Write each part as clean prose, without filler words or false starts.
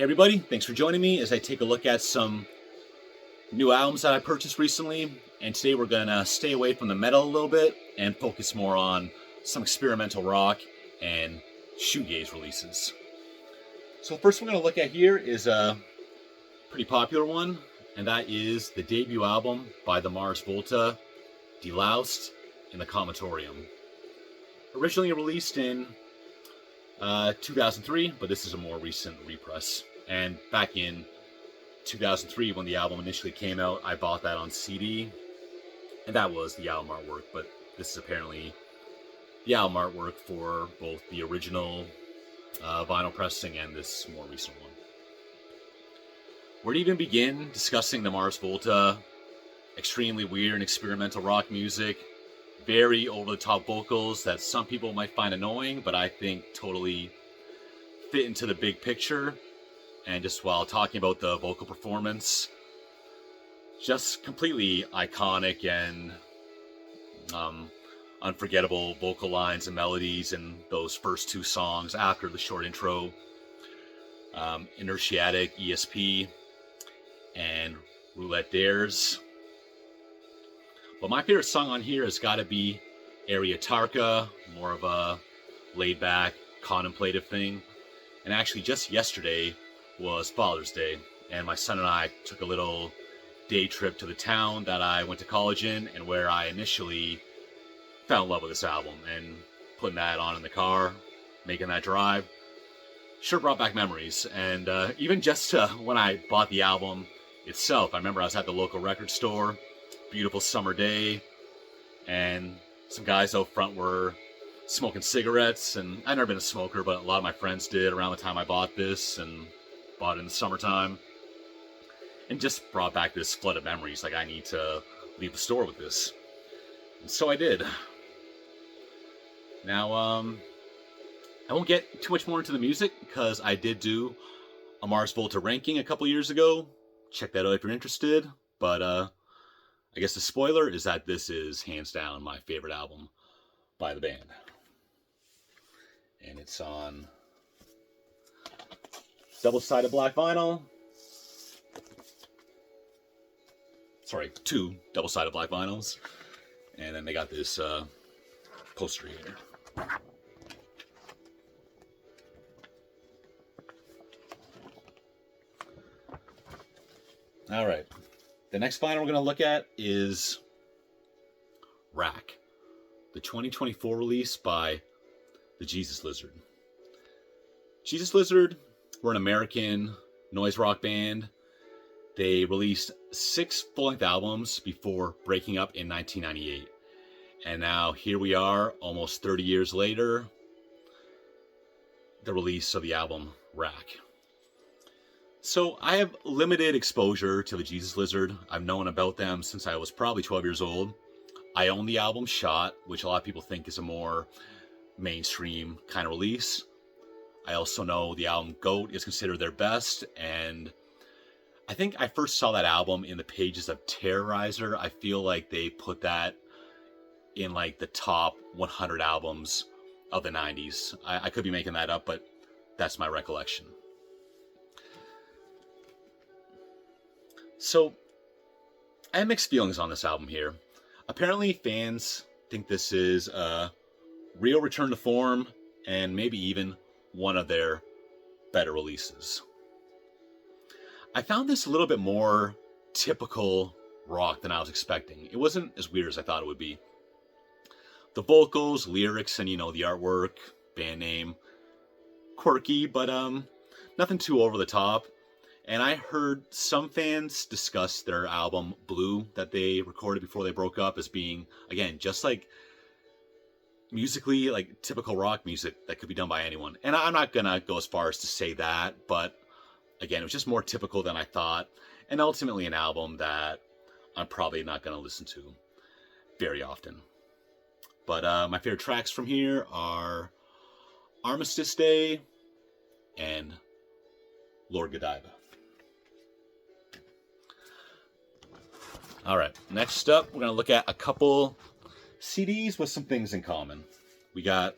Hey everybody, thanks for joining me as I take a look at some new albums that I purchased recently. And today we're gonna stay away from the metal a little bit and focus more on some experimental rock and shoegaze releases. So the first one we're gonna look at here is a pretty popular one, and that is the debut album by the Mars Volta, Deloused in the Comatorium. Originally released in 2003, but this is a more recent repress. And back in 2003, when the album initially came out, I bought that on CD, and that was the album artwork. But this is apparently the album artwork for both the original vinyl pressing and this more recent one. Where to even begin discussing the Mars Volta? Extremely weird and experimental rock music, very over-the-top vocals that some people might find annoying, but I think totally fit into the big picture. And just while talking about the vocal performance, just completely iconic and unforgettable vocal lines and melodies in those first two songs after the short intro. Inertiatic, ESP, and Roulette Dares. But my favorite song on here has got to be Ariatarka, more of a laid-back, contemplative thing. And actually, just yesterday was Father's Day, and my son and I took a little day trip to the town that I went to college in, and where I initially fell in love with this album. And putting that on in the car, making that drive, sure brought back memories. And even just when I bought the album itself, I remember I was at the local record store, beautiful summer day, and some guys out front were smoking cigarettes, and I've never been a smoker, but a lot of my friends did around the time I bought this, and bought it in the summertime, and just brought back this flood of memories, like I need to leave the store with this. And so I did. Now, I won't get too much more into the music, because I did do a Mars Volta ranking a couple years ago. Check that out if you're interested, but I guess the spoiler is that this is hands down my favorite album by the band. And it's on double-sided black vinyl. Sorry, two double-sided black vinyls. And then they got this poster here. All right. The next vinyl we're going to look at is Rack, the 2024 release by the Jesus Lizard. Jesus Lizard were an American noise rock band. They released 6 full-length albums before breaking up in 1998. And now here we are, almost 30 years later, the release of the album Rack. So I have limited exposure to the Jesus Lizard. I've known about them since I was probably 12 years old. I own the album Shot, which a lot of people think is a more mainstream kind of release. I also know the album Goat is considered their best, and I think I first saw that album in the pages of Terrorizer. I feel like they put that in like the top 100 albums of the 90s. I could be making that up, but that's my recollection. So, I have mixed feelings on this album here. Apparently, fans think this is a real return to form, and maybe even one of their better releases. I found this a little bit more typical rock than I was expecting. It wasn't as weird as I thought it would be. The vocals, lyrics, and the artwork, band name, quirky, but nothing too over the top. And I heard some fans discuss their album Blue that they recorded before they broke up as being, again, just like musically like typical rock music that could be done by anyone. And I'm not gonna go as far as to say that, but again, it was just more typical than I thought, and ultimately an album that I'm probably not gonna listen to very often. But my favorite tracks from here are Armistice Day and Lord Godiva. All right, next up, we're going to look at a couple CDs with some things in common. We got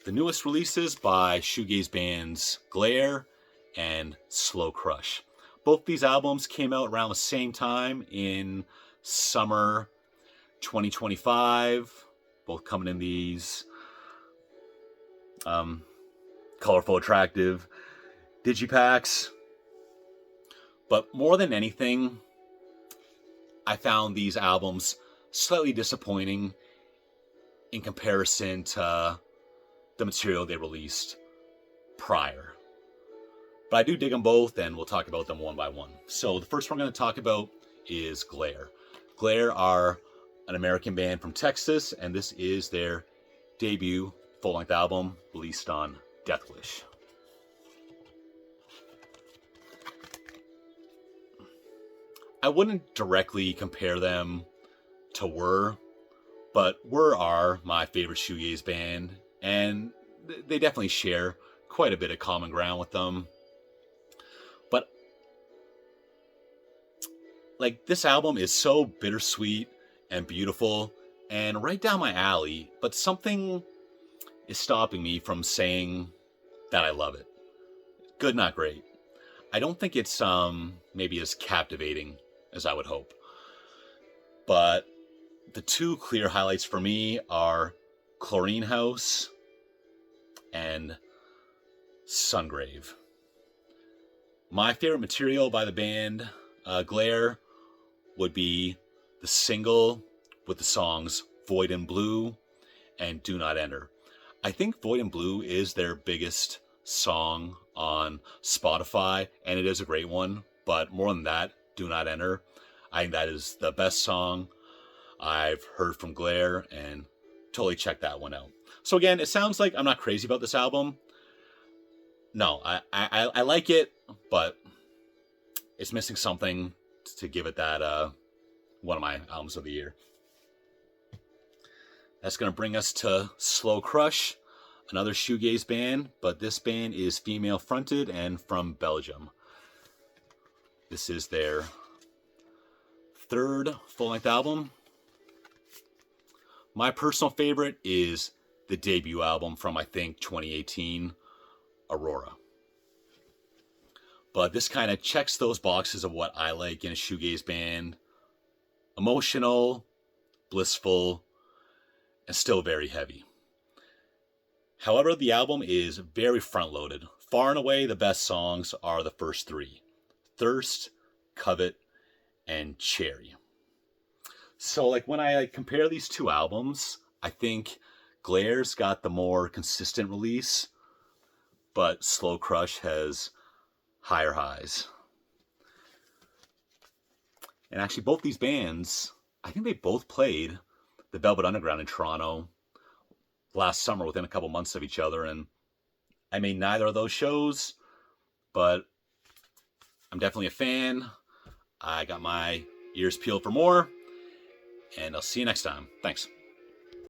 the newest releases by shoegaze bands Glare and Slow Crush. Both these albums came out around the same time in summer 2025. Both coming in these colorful, attractive digipacks. But more than anything, I found these albums slightly disappointing in comparison to the material they released prior. But I do dig them both, and we'll talk about them one by one. So the first one I'm going to talk about is Glare. Glare are an American band from Texas, and this is their debut full-length album released on Death Wish. I wouldn't directly compare them to Whir, but Whir are my favorite shoegaze band, and they definitely share quite a bit of common ground with them. But like, this album is so bittersweet and beautiful and right down my alley, but something is stopping me from saying that I love it. Good, not great. I don't think it's maybe as captivating as I would hope. But the two clear highlights for me are Chlorine House and Sungrave. My favorite material by the band Glare would be the single with the songs Void and Blue and Do Not Enter. I think Void and Blue is their biggest song on Spotify, and it is a great one, but more than that, Do Not Enter, I think that is the best song I've heard from Glare, and totally check that one out. So again, it sounds like I'm not crazy about this album. No, I like it, but it's missing something to give it that one of my albums of the year. That's going to bring us to Slow Crush, another shoegaze band, but this band is female fronted and from Belgium. This is their third full-length album. My personal favorite is the debut album from, I think, 2018, Aurora. But this kind of checks those boxes of what I like in a shoegaze band. Emotional, blissful, and still very heavy. However, the album is very front-loaded. Far and away, the best songs are the first three: Thirst, Covet, and Cherry. So like, when I compare these two albums, I think Glare's got the more consistent release, but Slow Crush has higher highs. And actually, both these bands, I think they both played the Velvet Underground in Toronto last summer within a couple months of each other, and I made neither of those shows, but I'm definitely a fan. I got my ears peeled for more, and I'll see you next time. Thanks.